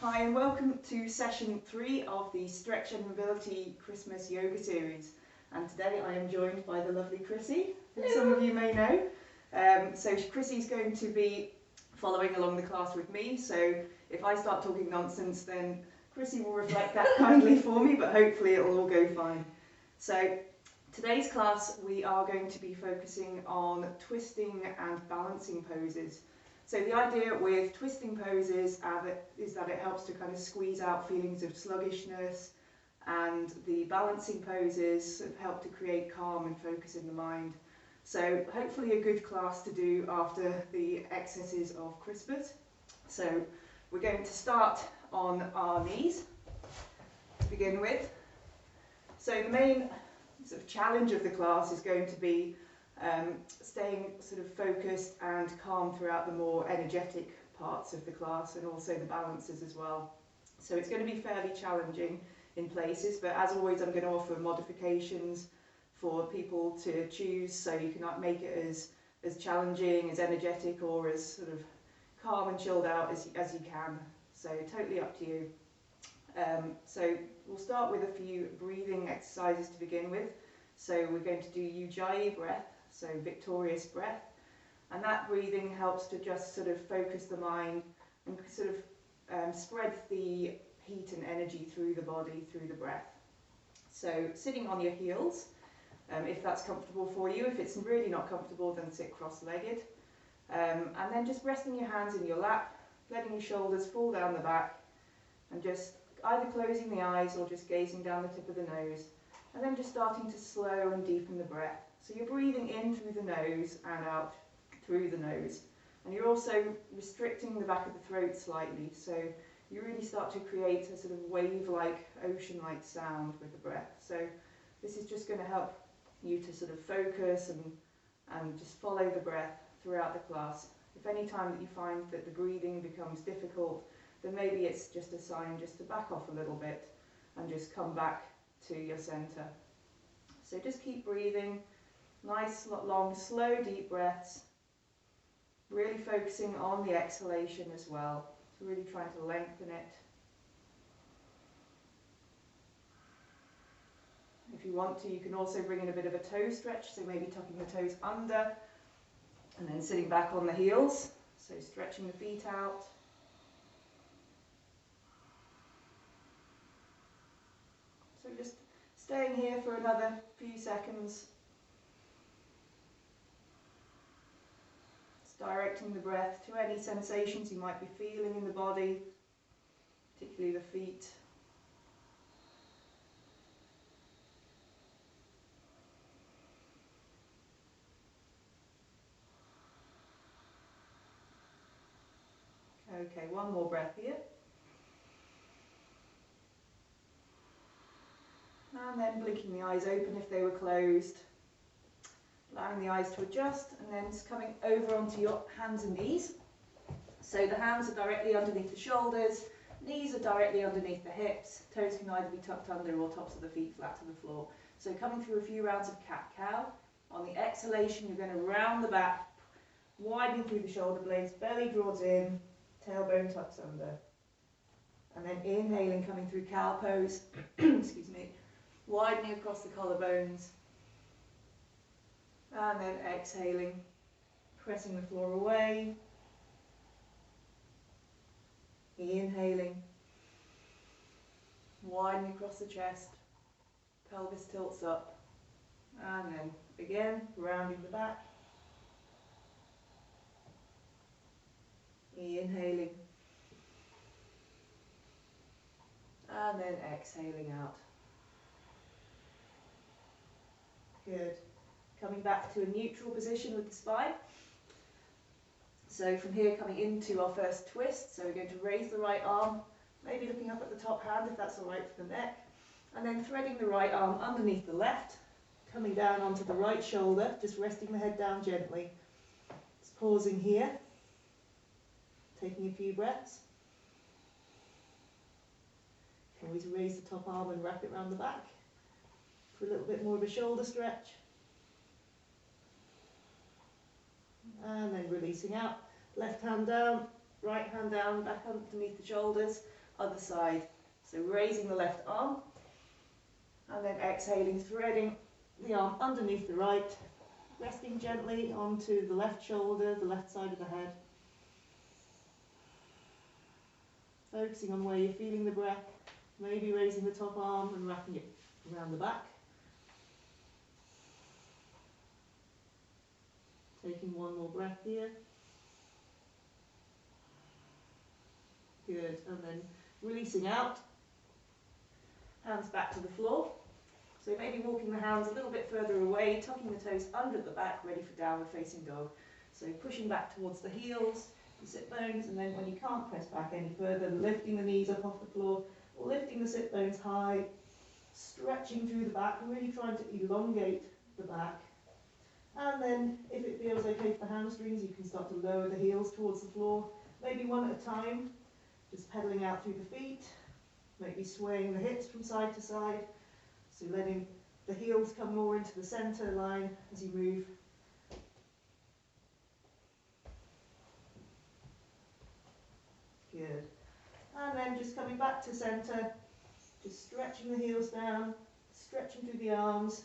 Hi and welcome to session 3 of the Stretch and Mobility Christmas Yoga series. And today I am joined by the lovely Chrissy, who some of you may know. So Chrissy's going to be following along the class with me, so if I start talking nonsense then Chrissy will reflect that kindly for me, but hopefully it will all go fine. So today's class we are going to be focusing on twisting and balancing poses. So the idea with twisting poses is that it helps to kind of squeeze out feelings of sluggishness, and the balancing poses help to create calm and focus in the mind. So hopefully a good class to do after the excesses of Christmas. So we're going to start on our knees to begin with. So the main sort of challenge of the class is going to be staying sort of focused and calm throughout the more energetic parts of the class, and also the balances as well. So it's going to be fairly challenging in places, but as always I'm going to offer modifications for people to choose, so you can make it as challenging, as energetic, or as sort of calm and chilled out as you can. So totally up to you. So we'll start with a few breathing exercises to begin with. So we're going to do Ujjayi breath, so victorious breath, and that breathing helps to just sort of focus the mind and sort of spread the heat and energy through the body, through the breath. So sitting on your heels, if that's comfortable for you. If it's really not comfortable, then sit cross-legged, and then just resting your hands in your lap, letting your shoulders fall down the back, and just either closing the eyes or just gazing down the tip of the nose, and then just starting to slow and deepen the breath. So you're breathing in through the nose and out through the nose. And you're also restricting the back of the throat slightly, so you really start to create a sort of wave-like, ocean-like sound with the breath. So this is just going to help you to sort of focus and just follow the breath throughout the class. If any time that you find that the breathing becomes difficult, then maybe it's just a sign just to back off a little bit and just come back to your center. So just keep breathing. Nice, long, slow, deep breaths. Really focusing on the exhalation as well. So really trying to lengthen it. If you want to, you can also bring in a bit of a toe stretch. So maybe tucking the toes under and then sitting back on the heels. So stretching the feet out. So just staying here for another few seconds. Directing the breath to any sensations you might be feeling in the body, particularly the feet. Okay, one more breath here. And then blinking the eyes open if they were closed. Allowing the eyes to adjust, and then just coming over onto your hands and knees. So the hands are directly underneath the shoulders, knees are directly underneath the hips, toes can either be tucked under or tops of the feet flat to the floor. So coming through a few rounds of cat-cow. On the exhalation you're going to round the back, widening through the shoulder blades, belly draws in, tailbone tucks under. And then inhaling, coming through cow pose, excuse me, widening across the collarbones. And then exhaling, pressing the floor away, inhaling, widening across the chest, pelvis tilts up, and then again, rounding the back, inhaling, and then exhaling out. Good. Coming back to a neutral position with the spine. So from here coming into our first twist, so we're going to raise the right arm, maybe looking up at the top hand if that's alright for the neck, and then threading the right arm underneath the left, coming down onto the right shoulder, just resting the head down gently. Just pausing here, taking a few breaths. Can always raise the top arm and wrap it around the back for a little bit more of a shoulder stretch. And then releasing out, left hand down, right hand down, back underneath the shoulders, Other side. So raising the left arm, and then exhaling, threading the arm underneath the right, resting gently onto the left shoulder, the left side of the head. Focusing on where you're feeling the breath, maybe raising the top arm and wrapping it around the back. Taking one more breath here. Good, and then releasing out. Hands back to the floor. So maybe walking the hands a little bit further away, tucking the toes under the back, ready for downward facing dog. So pushing back towards the heels, the sit bones, and then when you can't press back any further, lifting the knees up off the floor, or lifting the sit bones high, stretching through the back, really trying to elongate the back. And then, if it feels okay for the hamstrings, you can start to lower the heels towards the floor, maybe one at a time, just pedaling out through the feet, maybe swaying the hips from side to side, so letting the heels come more into the center line as you move. Good. And then just coming back to center, just stretching the heels down, stretching through the arms,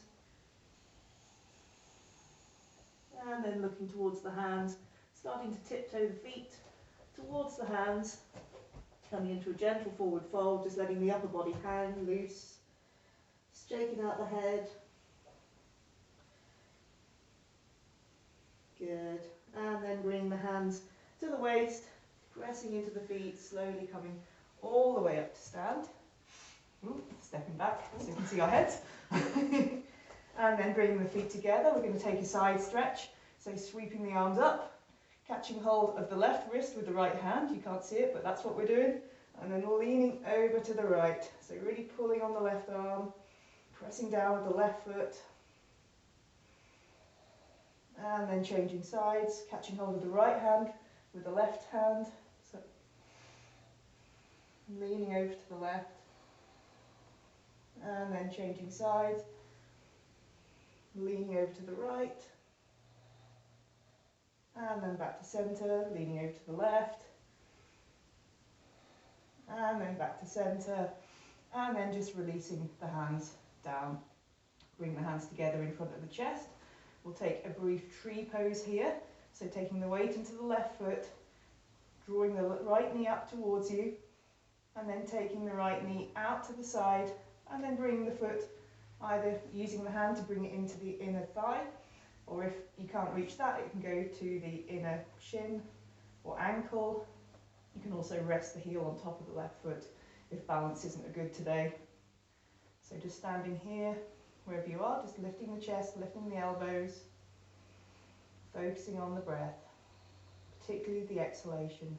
and then looking towards the hands, starting to tiptoe the feet towards the hands, coming into a gentle forward fold, just letting the upper body hang loose, shaking out the head. Good. And then bringing the hands to the waist, pressing into the feet, slowly coming all the way up to stand. Ooh, stepping back so you can see our heads. And then bringing the feet together, we're going to take a side stretch. So sweeping the arms up, catching hold of the left wrist with the right hand. You can't see it, but that's what we're doing. And then leaning over to the right. So really pulling on the left arm, pressing down with the left foot. And then changing sides, catching hold of the right hand with the left hand. So leaning over to the left. And then changing sides. Leaning over to the right, and then back to centre, leaning over to the left, and then back to centre, and then just releasing the hands down. Bring the hands together in front of the chest. We'll take a brief tree pose here, so taking the weight into the left foot, drawing the right knee up towards you, and then taking the right knee out to the side, and then bringing the foot, either using the hand to bring it into the inner thigh, or if you can't reach that, it can go to the inner shin or ankle. You can also rest the heel on top of the left foot if balance isn't a good today. So just standing here, wherever you are, just lifting the chest, lifting the elbows, focusing on the breath, particularly the exhalation.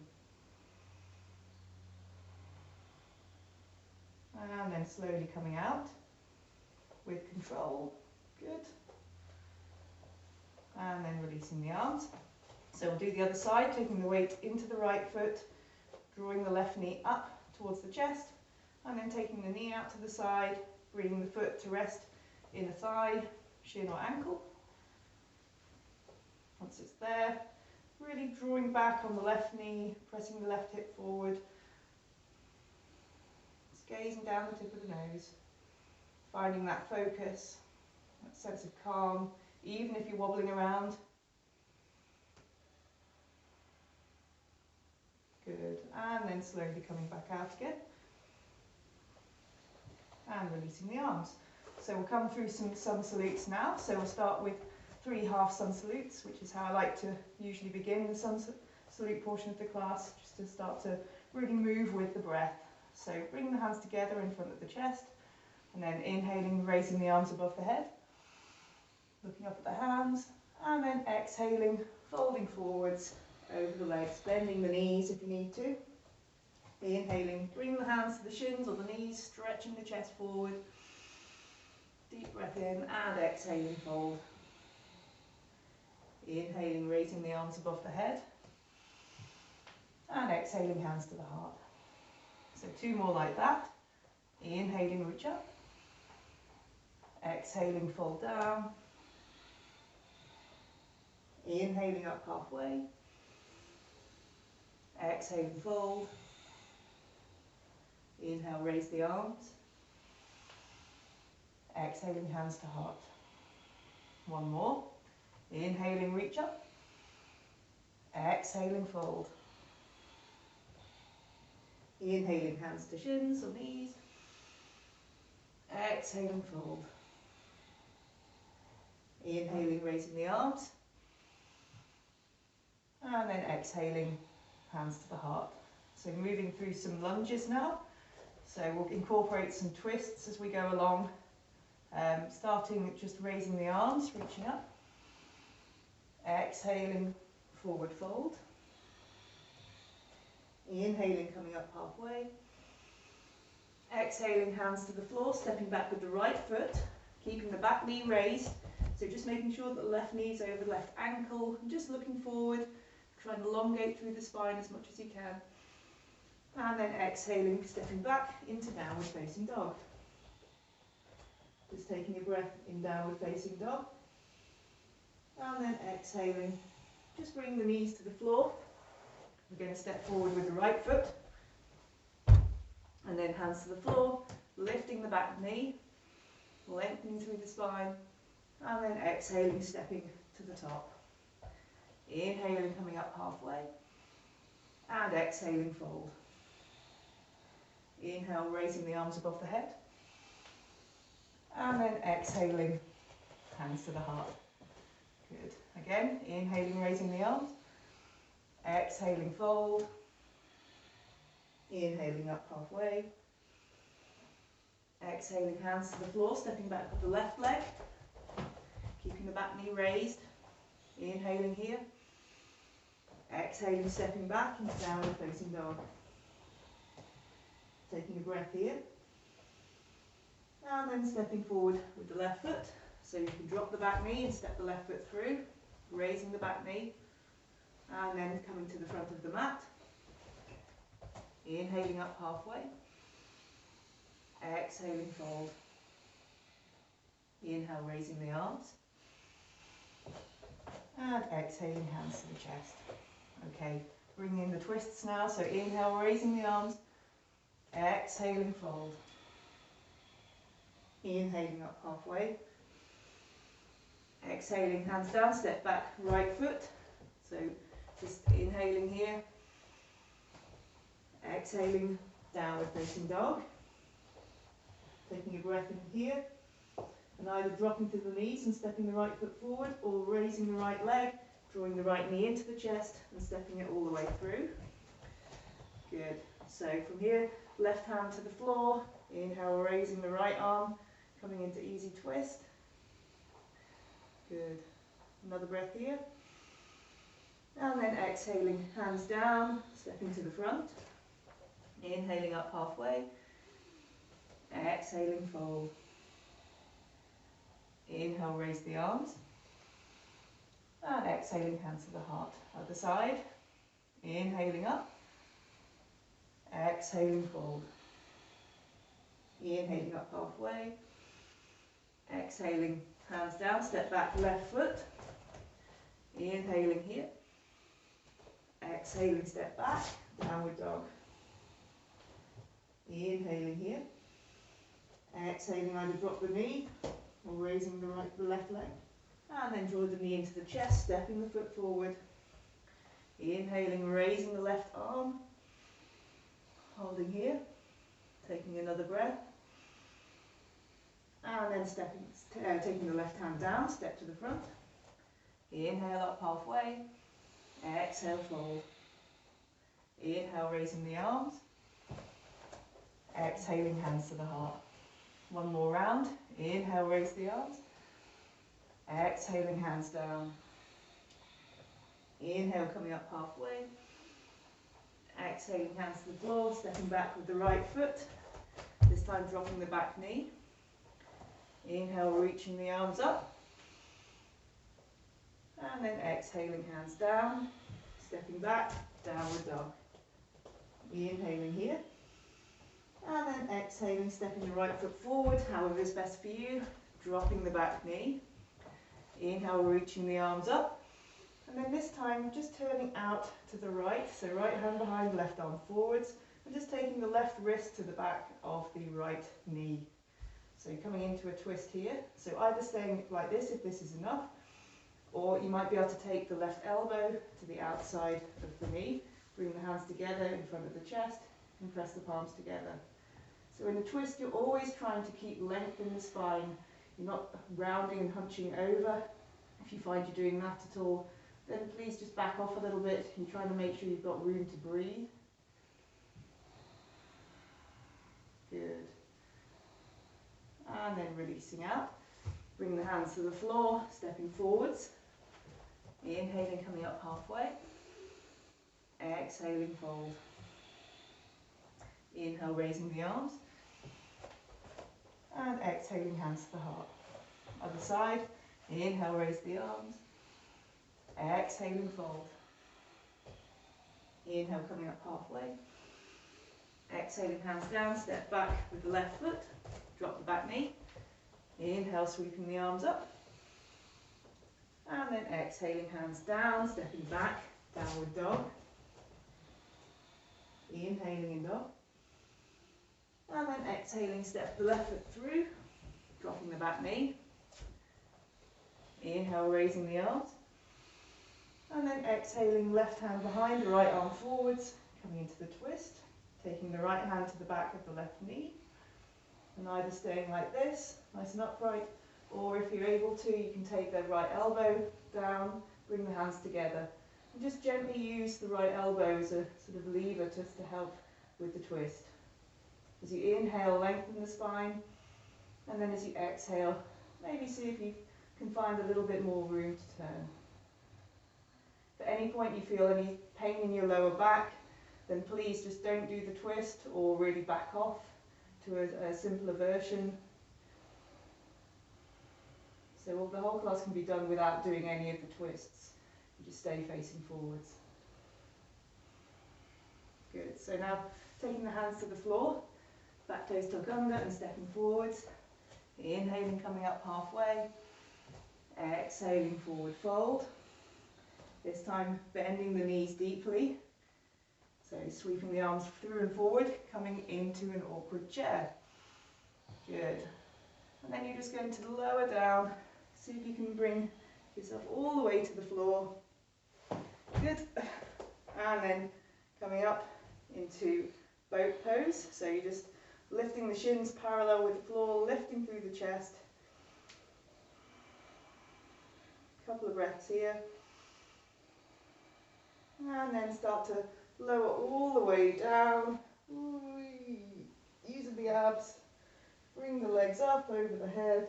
And then slowly coming out with control. Good. And then releasing the arms. So we'll do the other side, taking the weight into the right foot, drawing the left knee up towards the chest, and then taking the knee out to the side, bringing the foot to rest in the thigh, shin or ankle. Once it's there, really drawing back on the left knee, pressing the left hip forward, just gazing down the tip of the nose, finding that focus, that sense of calm, even if you're wobbling around. Good. And then slowly coming back out again. And releasing the arms. So we'll come through some sun salutes now. So we'll start with 3 half sun salutes, which is how I like to usually begin the sun salute portion of the class, just to start to really move with the breath. So bring the hands together in front of the chest, and then inhaling, raising the arms above the head, looking up at the hands, and then exhaling, folding forwards over the legs, bending the knees if you need to. Inhaling, bring the hands to the shins or the knees, stretching the chest forward. Deep breath in and exhaling, fold. Inhaling, raising the arms above the head. And exhaling, hands to the heart. So 2 more like that. Inhaling, reach up. Exhaling, fold down. Inhaling up halfway. Exhaling, fold. Inhale, raise the arms. Exhaling, hands to heart. One more. Inhaling, reach up. Exhaling, fold. Inhaling, hands to shins or knees. Exhaling, fold. Inhaling, raising the arms. And then exhaling, hands to the heart. So moving through some lunges now. So we'll incorporate some twists as we go along. Starting with just raising the arms, reaching up. Exhaling, forward fold. Inhaling, coming up halfway. Exhaling, hands to the floor, stepping back with the right foot, keeping the back knee raised. So just making sure that the left knee is over the left ankle, and just looking forward, trying to elongate through the spine as much as you can. And then exhaling, stepping back into downward facing dog. Just taking a breath in downward facing dog. And then exhaling, just bring the knees to the floor. We're going to step forward with the right foot. And then hands to the floor, lifting the back knee, lengthening through the spine. And then exhaling, stepping to the top. Inhaling, coming up halfway. And exhaling, fold. Inhale, raising the arms above the head. And then exhaling, hands to the heart. Good. Again, inhaling, raising the arms. Exhaling, fold. Inhaling up halfway. Exhaling, hands to the floor, stepping back with the left leg. Keeping the back knee raised. Inhaling here. Exhaling, stepping back into downward facing dog. Taking a breath here. And then stepping forward with the left foot. So you can drop the back knee and step the left foot through, raising the back knee. And then coming to the front of the mat. Inhaling up halfway. Exhaling, fold. Inhale, raising the arms. And exhaling, hands to the chest. Okay, bringing in the twists now. So inhale, raising the arms. Exhaling, fold. Inhaling up halfway. Exhaling, hands down, step back, right foot. So just inhaling here. Exhaling, downward facing dog. Taking a breath in here. And either dropping to the knees and stepping the right foot forward, or raising the right leg, drawing the right knee into the chest and stepping it all the way through. Good. So from here, left hand to the floor. Inhale, raising the right arm, coming into easy twist. Good. Another breath here. And then exhaling, hands down, stepping to the front. Inhaling up halfway. Exhaling, fold. Inhale, raise the arms. And exhaling, hands to the heart. Other side. Inhaling up. Exhaling, fold. Inhaling up halfway. Exhaling, hands down, step back, left foot. Inhaling here. Exhaling, step back, downward dog. Inhaling here. Exhaling, either drop the knee or raising the left leg. And then draw the knee into the chest, stepping the foot forward. Inhaling, raising the left arm. Holding here. Taking another breath. And then taking the left hand down, step to the front. Inhale up halfway. Exhale, fold. Inhale, raising the arms. Exhaling, hands to the heart. One more round. Inhale, raise the arms. Exhaling, hands down. Inhale, coming up halfway. Exhaling, hands to the floor, stepping back with the right foot. This time dropping the back knee. Inhale, reaching the arms up. And then exhaling, hands down. Stepping back, downward dog. Inhaling here. And then exhaling, stepping the right foot forward, however is best for you. Dropping the back knee. Inhale, reaching the arms up. And then this time, just turning out to the right. So right hand behind, left arm forwards. and just taking the left wrist to the back of the right knee. So you're coming into a twist here. So either staying like this if this is enough, or you might be able to take the left elbow to the outside of the knee, bring the hands together in front of the chest and press the palms together. So in a twist you're always trying to keep length in the spine. You're not rounding and hunching over. If you find you're doing that at all, then please just back off a little bit. You're trying to make sure you've got room to breathe. Good. And then releasing out. Bring the hands to the floor, stepping forwards. Inhaling, coming up halfway. Exhaling, fold. Inhale, raising the arms. And exhaling, hands to the heart. Other side. Inhale, raise the arms. Exhaling, fold. Inhale, coming up halfway. Exhaling, hands down, step back with the left foot. Drop the back knee. Inhale, sweeping the arms up. And then exhaling, hands down, stepping back, downward dog. Inhaling in dog. And then exhaling, step the left foot through, dropping the back knee. Inhale, raising the arms. And then exhaling, left hand behind, the right arm forwards, coming into the twist. Taking the right hand to the back of the left knee. And either staying like this, nice and upright, or if you're able to, you can take the right elbow down, bring the hands together. And just gently use the right elbow as a sort of lever just to help with the twist. As you inhale, lengthen the spine, and then as you exhale, maybe see if you can find a little bit more room to turn. If at any point you feel any pain in your lower back, then please just don't do the twist or really back off to a simpler version. So the whole class can be done without doing any of the twists. You just stay facing forwards. Good. So now taking the hands to the floor, back toes tuck under and stepping forwards. Inhaling, coming up halfway. Exhaling, forward fold. This time bending the knees deeply. So sweeping the arms through and forward, coming into an awkward chair. Good. And then you're just going to lower down. See if you can bring yourself all the way to the floor. Good. And then coming up into boat pose. So you're just lifting the shins parallel with the floor, lifting through the chest. A couple of breaths here. And then start to lower all the way down. Using the abs. Bring the legs up over the head.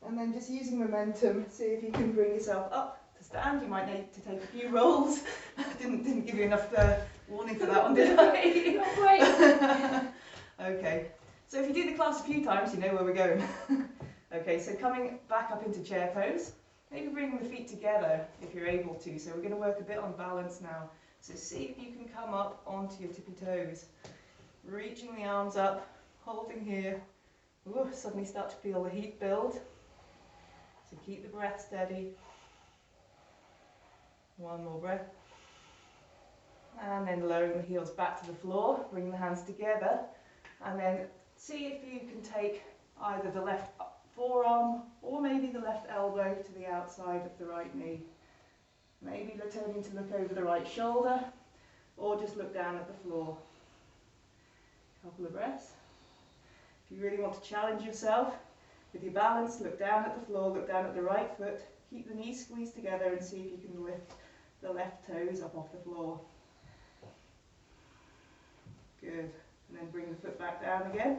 And then just using momentum, see if you can bring yourself up to stand. You might need to take a few rolls. didn't give you enough warning for that one, did I? Not quite. Okay, so if you do the class a few times, you know where we're going. Okay, so coming back up into chair pose. Maybe bringing the feet together if you're able to. So we're going to work a bit on balance now. So see if you can come up onto your tippy toes. Reaching the arms up, holding here. Ooh, suddenly start to feel the heat build. So keep the breath steady. One more breath. And then lowering the heels back to the floor, bring the hands together. And then see if you can take either the left forearm or maybe the left elbow to the outside of the right knee. Maybe turning to look over the right shoulder or just look down at the floor. Couple of breaths. If you really want to challenge yourself with your balance, look down at the floor, look down at the right foot, keep the knees squeezed together and see if you can lift the left toes up off the floor. Good. And then bring the foot back down again.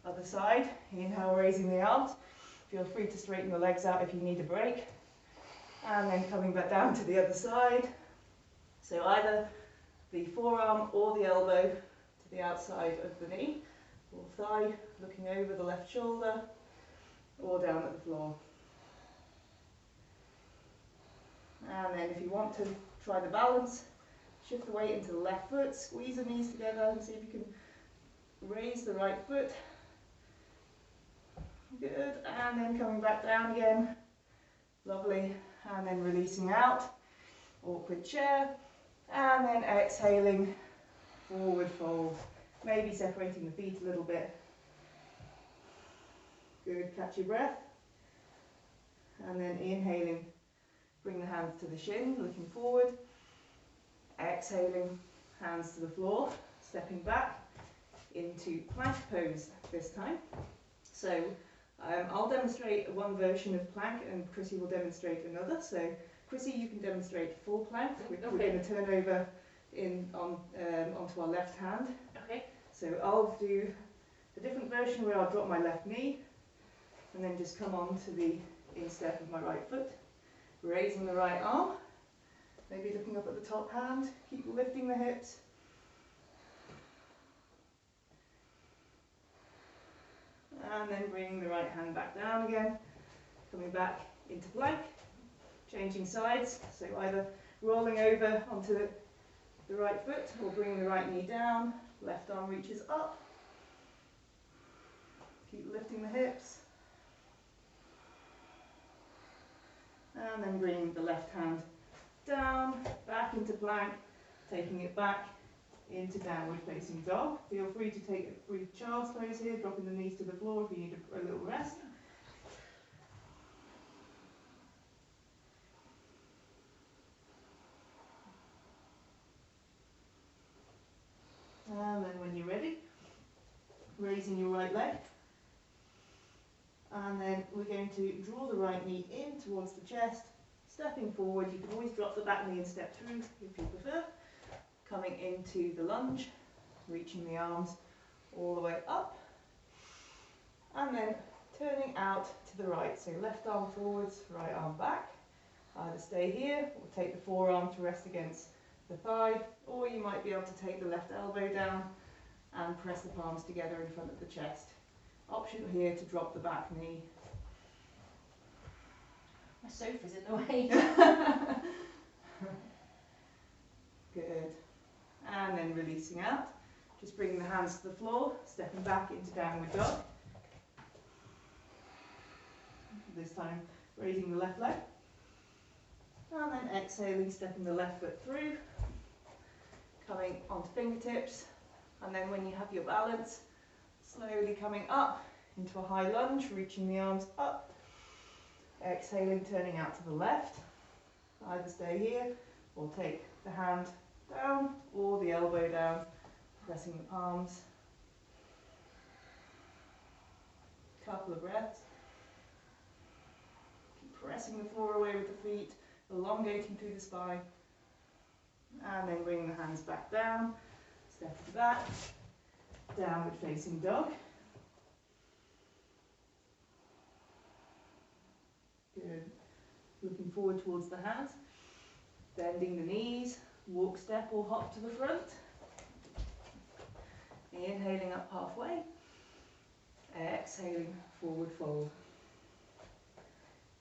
Other side. Inhale, raising the arms. Feel free to straighten your legs out if you need a break. And then coming back down to the other side. So either the forearm or the elbow to the outside of the knee, or thigh, looking over the left shoulder, or down at the floor. And then if you want to try the balance, shift the weight into the left foot, squeeze the knees together and see if you can raise the right foot. Good, and then coming back down again. Lovely, and then releasing out. Awkward chair, and then exhaling, forward fold. maybe separating the feet a little bit. Good, catch your breath. And then inhaling, bring the hands to the shin, looking forward. Exhaling, hands to the floor, stepping back into plank pose this time. So I'll demonstrate one version of plank and Chrissy will demonstrate another. So Chrissy, you can demonstrate full plank. We're going to turn over onto our left hand. Okay. So I'll do a different version where I'll drop my left knee and then just come on to the instep of my right foot, raising the right arm, maybe looking up at the top hand, keep lifting the hips. And then bringing the right hand back down again, coming back into plank, changing sides, so either rolling over onto the right foot or bringing the right knee down, left arm reaches up, keep lifting the hips, and then bringing the left hand down, back into plank, taking it back into downward facing dog. Feel free to take a brief child's pose here, dropping the knees to the floor if you need a little rest. And then when you're ready, raising your right leg. And then we're going to draw the right knee in towards the chest, stepping forward. You can always drop the back knee and step through if you prefer. Coming into the lunge, reaching the arms all the way up. And then turning out to the right. So left arm forwards, right arm back. Either stay here or take the forearm to rest against the thigh, or you might be able to take the left elbow down and press the palms together in front of the chest. Option here to drop the back knee. My sofa's in the way. Good. And then releasing out. Just bringing the hands to the floor, stepping back into downward dog. This time raising the left leg. And then exhaling, stepping the left foot through. Coming onto fingertips. And then when you have your balance, slowly coming up into a high lunge, reaching the arms up. Exhaling, turning out to the left. Either stay here or take the hand down or the elbow down, pressing the palms. Couple of breaths. Keep pressing the floor away with the feet, elongating through the spine. And then bring the hands back down, step back, downward facing dog. Good. Looking forward towards the hands, bending the knees, walk, step or hop to the front. Inhaling up halfway, exhaling, forward fold.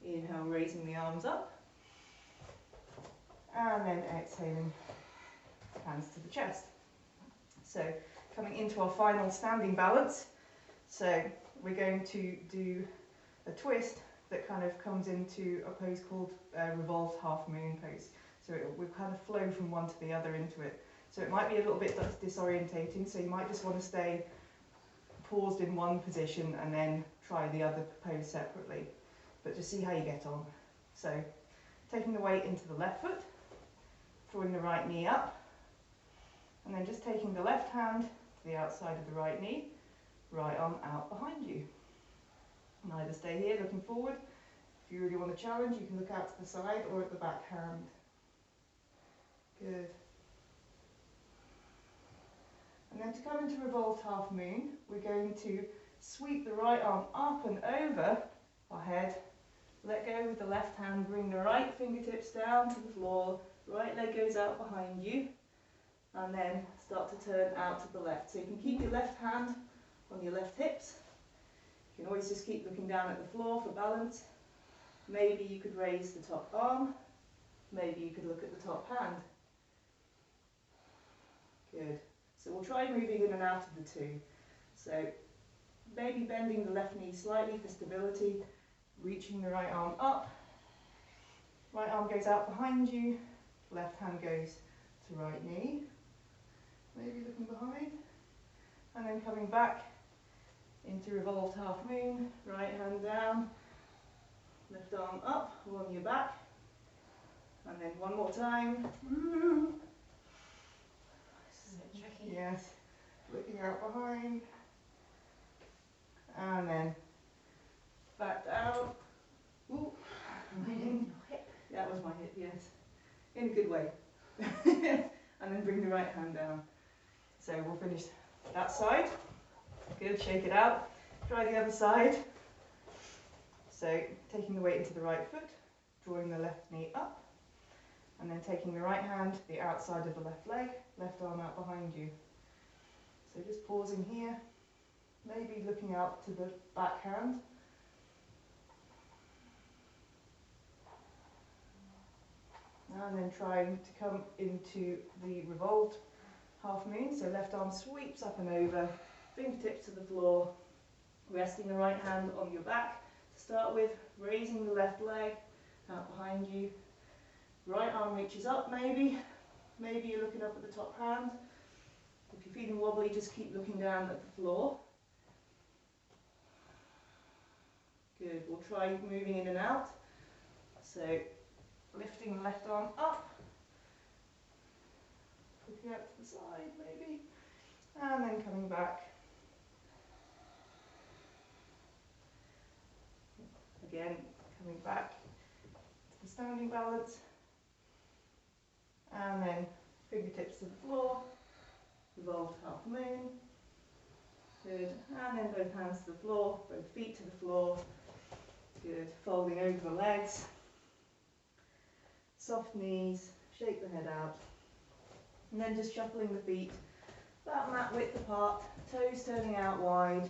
Inhale, raising the arms up, and then exhaling, hands to the chest. So coming into our final standing balance. So we're going to do a twist that kind of comes into a pose called revolved half moon pose. So we kind of flow from one to the other into it. So it might be a little bit disorientating, so you might just want to stay paused in one position and then try the other pose separately. But just see how you get on. So taking the weight into the left foot, drawing the right knee up, and then just taking the left hand to the outside of the right knee, right arm out behind you. And either stay here looking forward. If you really want to challenge, you can look out to the side or at the back hand. Good. And then to come into revolved half moon, we're going to sweep the right arm up and over our head. Let go with the left hand, bring the right fingertips down to the floor, right leg goes out behind you, and then start to turn out to the left. So you can keep your left hand on your left hips. You can always just keep looking down at the floor for balance. Maybe you could raise the top arm, maybe you could look at the top hand. Good. So we'll try moving in and out of the two. So maybe bending the left knee slightly for stability, reaching the right arm up, right arm goes out behind you, left hand goes to right knee, maybe looking behind, And then coming back into revolved half moon, right hand down, left arm up along your back, and then one more time. This is a bit tricky. Yes, looking out behind, and then back down. Ooh. Your hip. That was my hip, yes, in a good way. And then bring the right hand down. So we'll finish that side. Good, shake it out. Try the other side. So taking the weight into the right foot, drawing the left knee up, and then taking the right hand to the outside of the left leg, left arm out behind you. So just pausing here, maybe looking out to the back hand. And then trying to come into the revolved half moon. So left arm sweeps up and over, fingertips to the floor, resting the right hand on your back to start with, raising the left leg out behind you. Right arm reaches up maybe you're looking up at the top hand. If you're feeling wobbly, just keep looking down at the floor. Good, we'll try moving in and out. So lifting the left arm up, looking out to the side maybe, and then coming back. Again, coming back to the standing balance, and then fingertips to the floor, revolved half moon. Good, and then both hands to the floor, both feet to the floor. Good, folding over the legs. Soft knees, shake the head out, and then just shuffling the feet about mat width apart, toes turning out wide,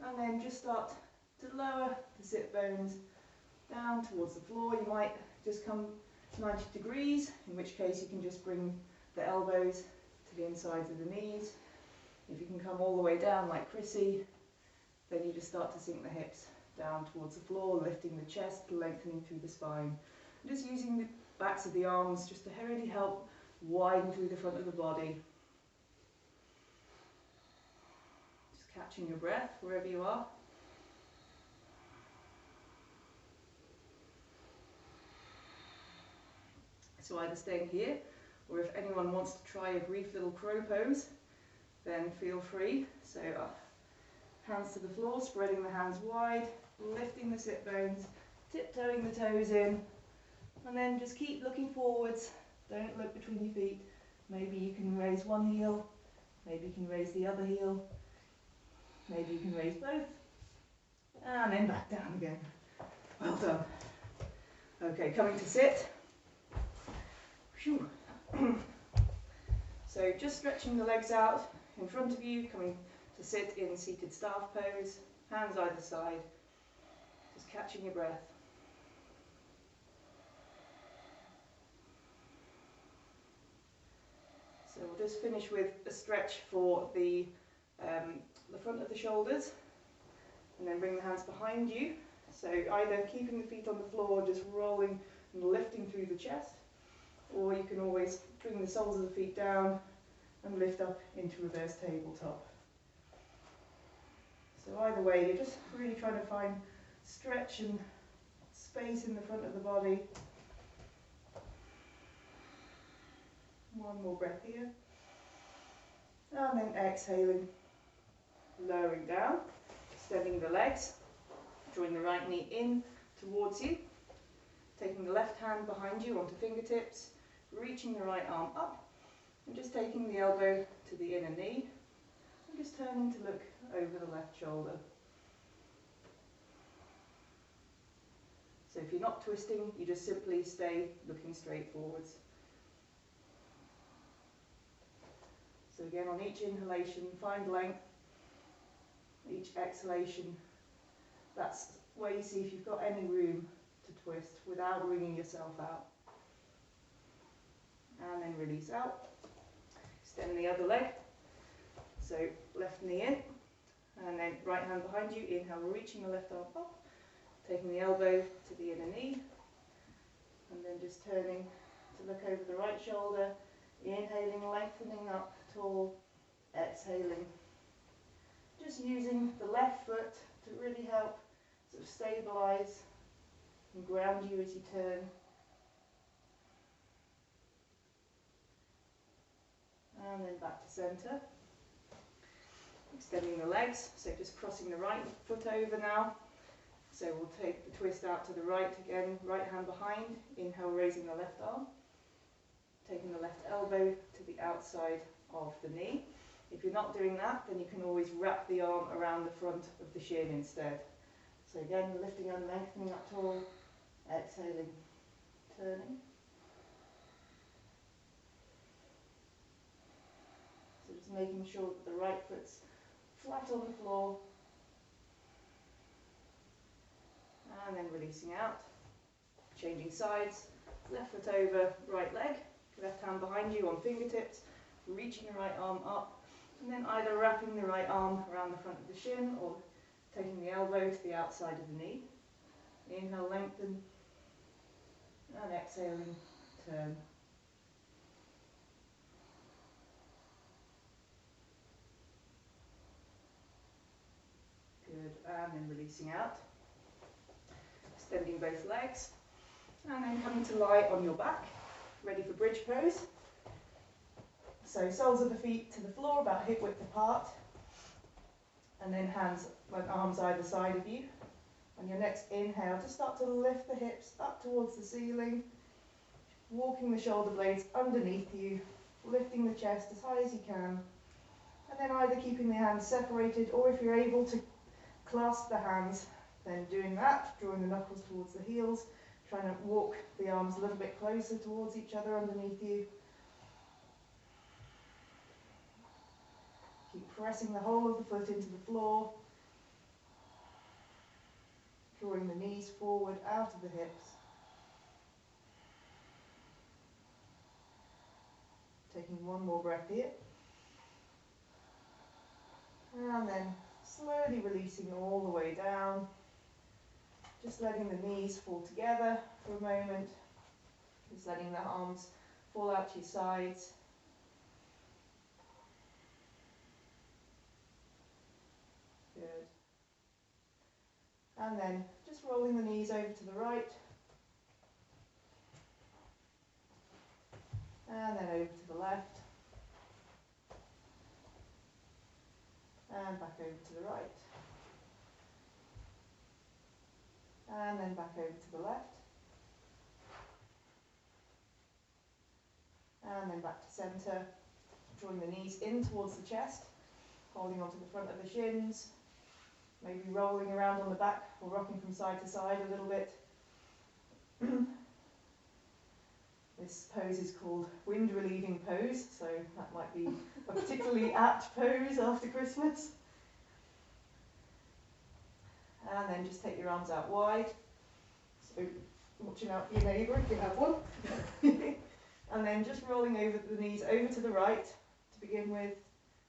and then just start to lower the sit bones down towards the floor. You might just come 90 degrees, in which case you can just bring the elbows to the insides of the knees. If you can come all the way down like Chrissy, then you just start to sink the hips down towards the floor, lifting the chest, lengthening through the spine. Just using the backs of the arms just to really help widen through the front of the body. Just catching your breath wherever you are. So either staying here, or if anyone wants to try a brief little crow pose, then feel free. So hands to the floor, spreading the hands wide, lifting the sit bones, tiptoeing the toes in. And then just keep looking forwards, don't look between your feet. Maybe you can raise one heel, maybe you can raise the other heel, maybe you can raise both, and then back down again. Well done. Okay, coming to sit. Phew. So just stretching the legs out in front of you, coming to sit in seated staff pose, hands either side, just catching your breath. So we'll just finish with a stretch for the front of the shoulders, and then bring the hands behind you. So either keeping the feet on the floor, just rolling and lifting through the chest, or you can always bring the soles of the feet down and lift up into reverse tabletop. So either way, you're just really trying to find stretch and space in the front of the body. One more breath here. And then exhaling, lowering down, extending the legs, drawing the right knee in towards you, taking the left hand behind you onto fingertips, reaching the right arm up, and just taking the elbow to the inner knee, and just turning to look over the left shoulder. So if you're not twisting, you just simply stay looking straight forwards. So again, on each inhalation, find length. Each exhalation, that's where you see if you've got any room to twist without wringing yourself out. And then release out. Extend the other leg. So left knee in, and then right hand behind you. Inhale, reaching the left arm up, taking the elbow to the inner knee, and then just turning to look over the right shoulder. Inhaling, lengthening up, tall, exhaling. Just using the left foot to really help sort of stabilise and ground you as you turn. And then back to centre. Extending the legs, so just crossing the right foot over now. So we'll take the twist out to the right again, right hand behind, inhale raising the left arm. Taking the left elbow to the outside of the knee. If you're not doing that, then you can always wrap the arm around the front of the shin instead. So again, lifting and lengthening up tall, exhaling, turning. So just making sure that the right foot's flat on the floor. And then releasing out. Changing sides, left foot over, right leg, left hand behind you on fingertips, reaching the right arm up, and then either wrapping the right arm around the front of the shin or taking the elbow to the outside of the knee. Inhale, lengthen, and exhaling, turn. Good, and then releasing out. Extending both legs, and then coming to lie on your back, ready for bridge pose. So soles of the feet to the floor, about hip width apart, and then hands and arms either side of you. On your next inhale, just start to lift the hips up towards the ceiling, walking the shoulder blades underneath you, lifting the chest as high as you can, and then either keeping the hands separated, or if you're able to clasp the hands, then doing that, drawing the knuckles towards the heels, trying to walk the arms a little bit closer towards each other underneath you. Keep pressing the whole of the foot into the floor, drawing the knees forward out of the hips. Taking one more breath here. And then slowly releasing all the way down. Just letting the knees fall together for a moment. Just letting the arms fall out to your sides. Good. And then just rolling the knees over to the right. And then over to the left. And back over to the right. And then back over to the left. And then back to centre. Drawing the knees in towards the chest. Holding onto the front of the shins. Maybe rolling around on the back or rocking from side to side a little bit. This pose is called wind relieving pose, so that might be a particularly apt pose after Christmas. And then just take your arms out wide. So watching out for your neighbour if you have one. And then just rolling over the knees over to the right to begin with.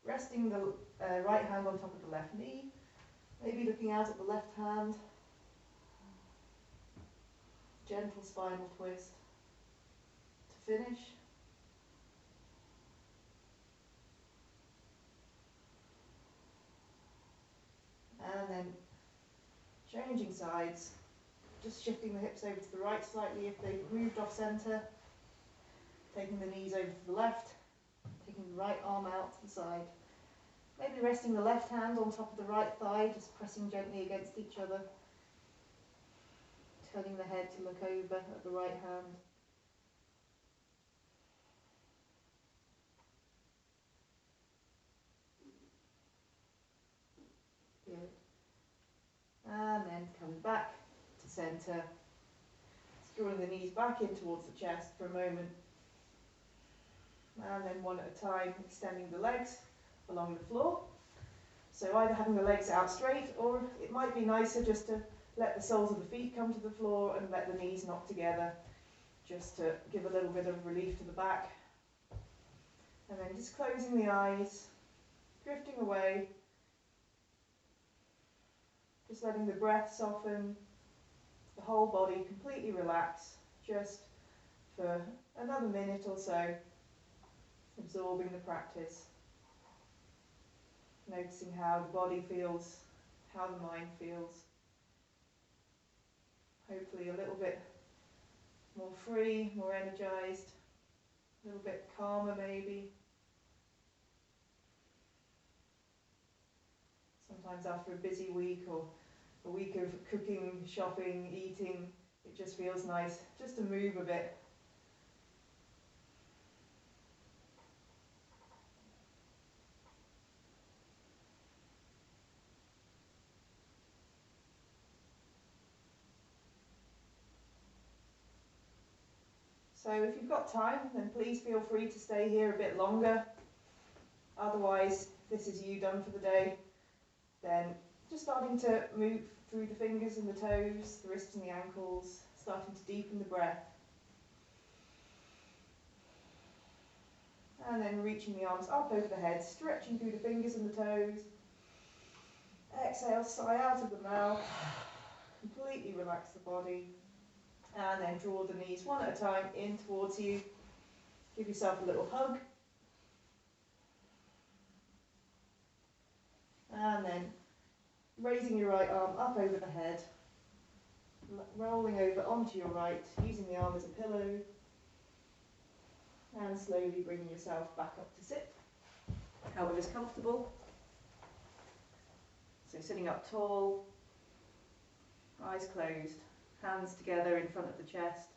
Resting the right hand on top of the left knee. Maybe looking out at the left hand. Gentle spinal twist. To finish. And then changing sides. Just shifting the hips over to the right slightly if they've moved off centre. Taking the knees over to the left. Taking the right arm out to the side. Maybe resting the left hand on top of the right thigh, just pressing gently against each other. Turning the head to look over at the right hand. Good. And then coming back to centre. Drawing the knees back in towards the chest for a moment. And then one at a time, extending the legs along the floor. So either having the legs out straight, or it might be nicer just to let the soles of the feet come to the floor and let the knees knock together, just to give a little bit of relief to the back. And then just closing the eyes, drifting away, just letting the breath soften, the whole body completely relax, just for another minute or so, absorbing the practice. noticing how the body feels, how the mind feels. Hopefully a little bit more free, more energized, a little bit calmer maybe. Sometimes after a busy week or a week of cooking, shopping, eating, it just feels nice just to move a bit. So if you've got time, then please feel free to stay here a bit longer. Otherwise, this is you done for the day. Then just starting to move through the fingers and the toes, the wrists and the ankles, starting to deepen the breath. And then reaching the arms up over the head, stretching through the fingers and the toes. Exhale, sigh out of the mouth. Completely relax the body. And then draw the knees one at a time in towards you. Give yourself a little hug. And then raising your right arm up over the head. Rolling over onto your right, using the arm as a pillow. And slowly bringing yourself back up to sit, however's comfortable. So sitting up tall, eyes closed, hands together in front of the chest,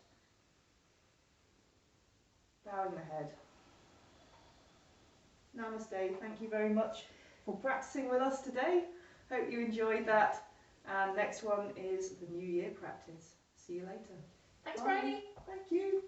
bowing the head. Namaste. Thank you very much for practicing with us today. Hope you enjoyed that. And next one is the New Year practice. See you later. Thanks, Bye. Bridie. Thank you.